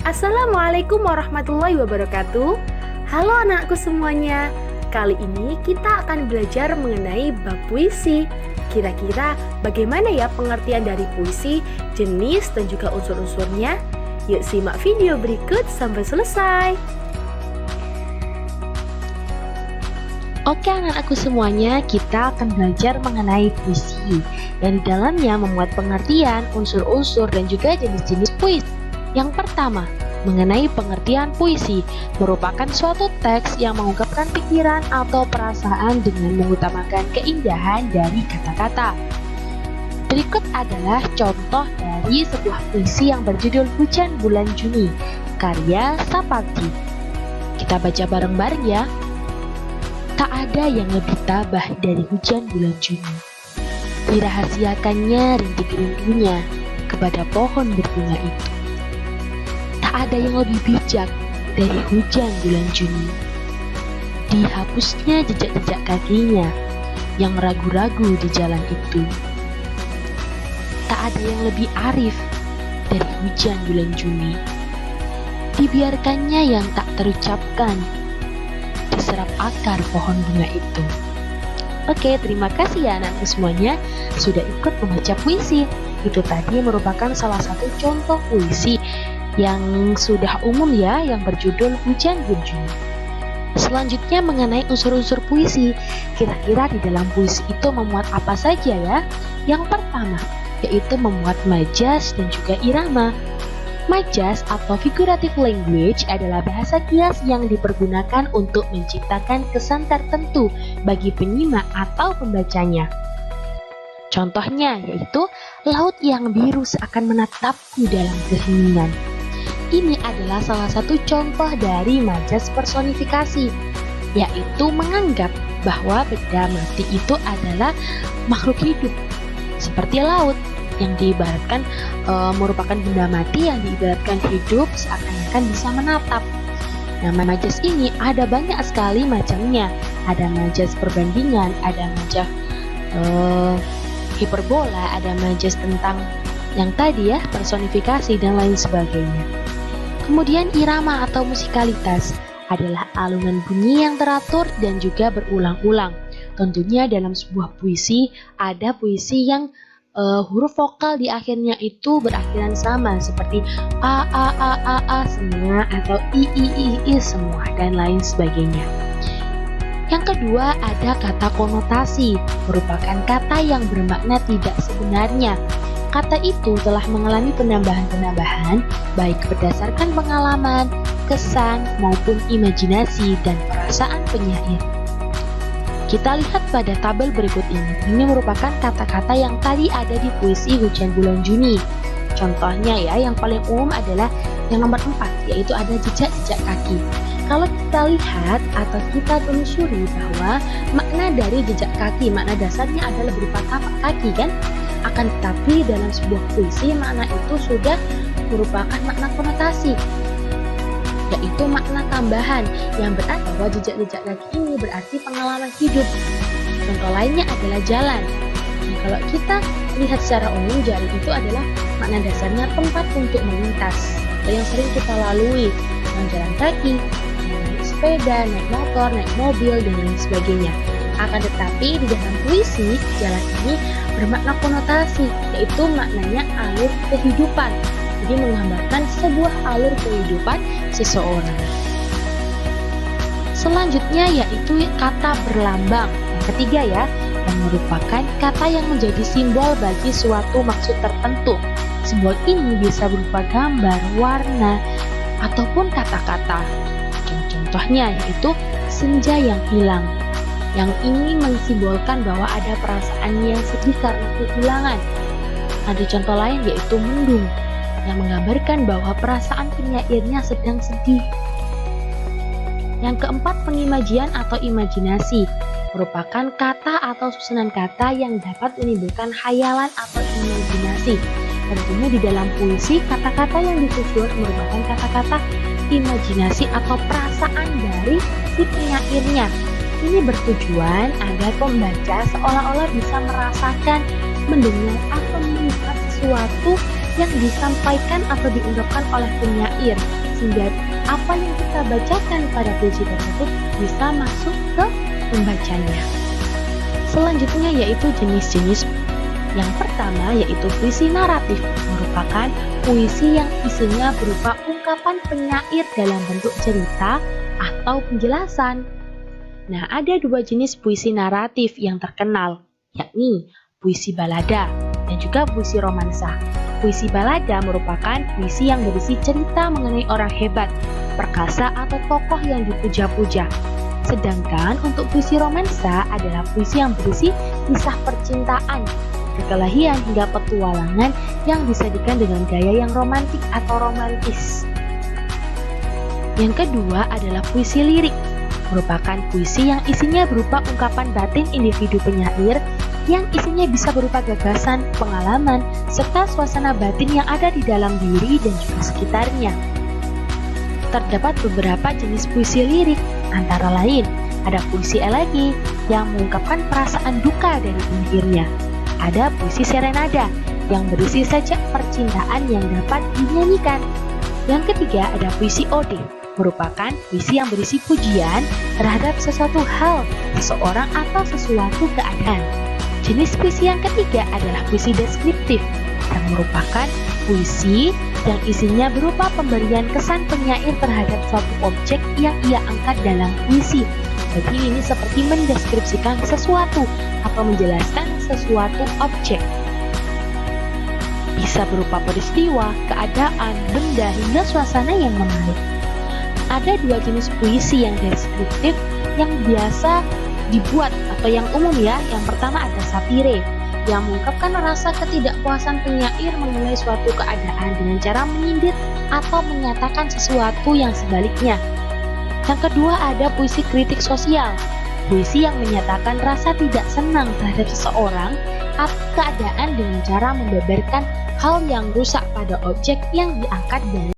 Assalamualaikum warahmatullahi wabarakatuh. Halo anakku semuanya. Kali ini kita akan belajar mengenai bab puisi. Kira-kira bagaimana ya pengertian dari puisi, jenis dan juga unsur-unsurnya? Yuk simak video berikut sampai selesai. Oke anak-anakku semuanya, kita akan belajar mengenai puisi yang di dalamnya memuat pengertian, unsur-unsur dan juga jenis-jenis puisi. Yang pertama, mengenai pengertian puisi merupakan suatu teks yang mengungkapkan pikiran atau perasaan dengan mengutamakan keindahan dari kata-kata. Berikut adalah contoh dari sebuah puisi yang berjudul Hujan Bulan Juni, karya Sapardi. Kita baca bareng-bareng ya. Tak ada yang lebih tabah dari hujan bulan Juni. Dirahasiakannya rintik-rindunya kepada pohon berbunga itu. Tak ada yang lebih bijak dari hujan bulan Juni. Dihapusnya jejak-jejak kakinya yang ragu-ragu di jalan itu. Tak ada yang lebih arif dari hujan bulan Juni. Dibiarkannya yang tak terucapkan diserap akar pohon bunga itu. Oke, terima kasih ya anakku semuanya sudah ikut membaca puisi. Itu tadi merupakan salah satu contoh puisi yang sudah umum ya, yang berjudul Hujan Bulan Juni. Selanjutnya mengenai unsur-unsur puisi. Kira-kira di dalam puisi itu memuat apa saja ya? Yang pertama, yaitu memuat majas dan juga irama. Majas atau figurative language adalah bahasa kias yang dipergunakan untuk menciptakan kesan tertentu bagi penyimak atau pembacanya. Contohnya yaitu laut yang biru seakan menatapku dalam keheningan. Ini adalah salah satu contoh dari majas personifikasi, yaitu menganggap bahwa benda mati itu adalah makhluk hidup, seperti laut yang diibaratkan merupakan benda mati yang diibaratkan hidup seakan-akan bisa menatap. Nah, majas ini ada banyak sekali macamnya. Ada majas perbandingan, ada majas hiperbola, ada majas tentang yang tadi ya, personifikasi dan lain sebagainya. Kemudian irama atau musikalitas adalah alunan bunyi yang teratur dan juga berulang-ulang. Tentunya dalam sebuah puisi ada puisi yang huruf vokal di akhirnya itu berakhiran sama seperti a semua atau i semua dan lain sebagainya. Yang kedua ada kata konotasi, merupakan kata yang bermakna tidak sebenarnya. Kata itu telah mengalami penambahan-penambahan baik berdasarkan pengalaman, kesan maupun imajinasi dan perasaan penyair. Kita lihat pada tabel berikut ini. Ini merupakan kata-kata yang tadi ada di puisi Hujan Bulan Juni. Contohnya ya, yang paling umum adalah yang nomor 4, yaitu ada jejak-jejak kaki. Kalau kita lihat atau kita telusuri bahwa makna dari jejak kaki, makna dasarnya adalah berupa tapak kaki kan? Akan tetapi dalam sebuah puisi makna itu sudah merupakan makna konotasi, yaitu makna tambahan yang berarti bahwa jejak-jejak kaki ini berarti pengalaman hidup. Contoh lainnya adalah jalan. Nah, kalau kita lihat secara umum, jalan itu adalah makna dasarnya tempat untuk melintas atau yang sering kita lalui, jalan kaki, naik sepeda, naik motor, naik mobil dan lain sebagainya. Akan tetapi di dalam puisi, jalan ini bermakna konotasi, yaitu maknanya alur kehidupan. Jadi menggambarkan sebuah alur kehidupan seseorang. Selanjutnya yaitu kata berlambang. Yang ketiga ya, yang merupakan kata yang menjadi simbol bagi suatu maksud tertentu. Simbol ini bisa berupa gambar, warna, ataupun kata-kata. Contohnya yaitu senja yang hilang. Yang ini mensimbolkan bahwa ada perasaan yang sedih karena kehilangan. Ada contoh lain yaitu mendung, yang menggambarkan bahwa perasaan penyairnya sedang sedih. Yang keempat, pengimajian atau imajinasi, merupakan kata atau susunan kata yang dapat menimbulkan hayalan atau imajinasi. Tentunya di dalam puisi, kata-kata yang disusun merupakan kata-kata imajinasi atau perasaan dari si penyairnya. Ini bertujuan agar pembaca seolah-olah bisa merasakan, mendengar atau melihat sesuatu yang disampaikan atau diungkapkan oleh penyair, sehingga apa yang kita bacakan pada puisi tersebut bisa masuk ke pembacanya. Selanjutnya yaitu jenis-jenis. Yang pertama yaitu puisi naratif, merupakan puisi yang isinya berupa ungkapan penyair dalam bentuk cerita atau penjelasan. Nah, ada dua jenis puisi naratif yang terkenal, yakni puisi balada dan juga puisi romansa. Puisi balada merupakan puisi yang berisi cerita mengenai orang hebat, perkasa atau tokoh yang dipuja-puja. Sedangkan untuk puisi romansa adalah puisi yang berisi kisah percintaan, kekelahian hingga petualangan yang disajikan dengan gaya yang romantik atau romantis. Yang kedua adalah puisi lirik, merupakan puisi yang isinya berupa ungkapan batin individu penyair yang isinya bisa berupa gagasan, pengalaman, serta suasana batin yang ada di dalam diri dan juga sekitarnya. Terdapat beberapa jenis puisi lirik, antara lain ada puisi elegi yang mengungkapkan perasaan duka dari penyairnya. Ada puisi serenada yang berisi sajak percintaan yang dapat dinyanyikan. Yang ketiga ada puisi ode, merupakan puisi yang berisi pujian terhadap sesuatu hal, seseorang atau sesuatu keadaan. Jenis puisi yang ketiga adalah puisi deskriptif, yang merupakan puisi yang isinya berupa pemberian kesan penyair terhadap suatu objek yang ia angkat dalam puisi. Jadi ini seperti mendeskripsikan sesuatu atau menjelaskan sesuatu objek. Bisa berupa peristiwa, keadaan, benda, hingga suasana yang menarik. Ada dua jenis puisi yang deskriptif yang biasa dibuat atau yang umum ya. Yang pertama ada satire, yang mengungkapkan rasa ketidakpuasan penyair mengenai suatu keadaan dengan cara menyindir atau menyatakan sesuatu yang sebaliknya. Yang kedua ada puisi kritik sosial, puisi yang menyatakan rasa tidak senang terhadap seseorang atau keadaan dengan cara membeberkan hal yang rusak pada objek yang diangkat dari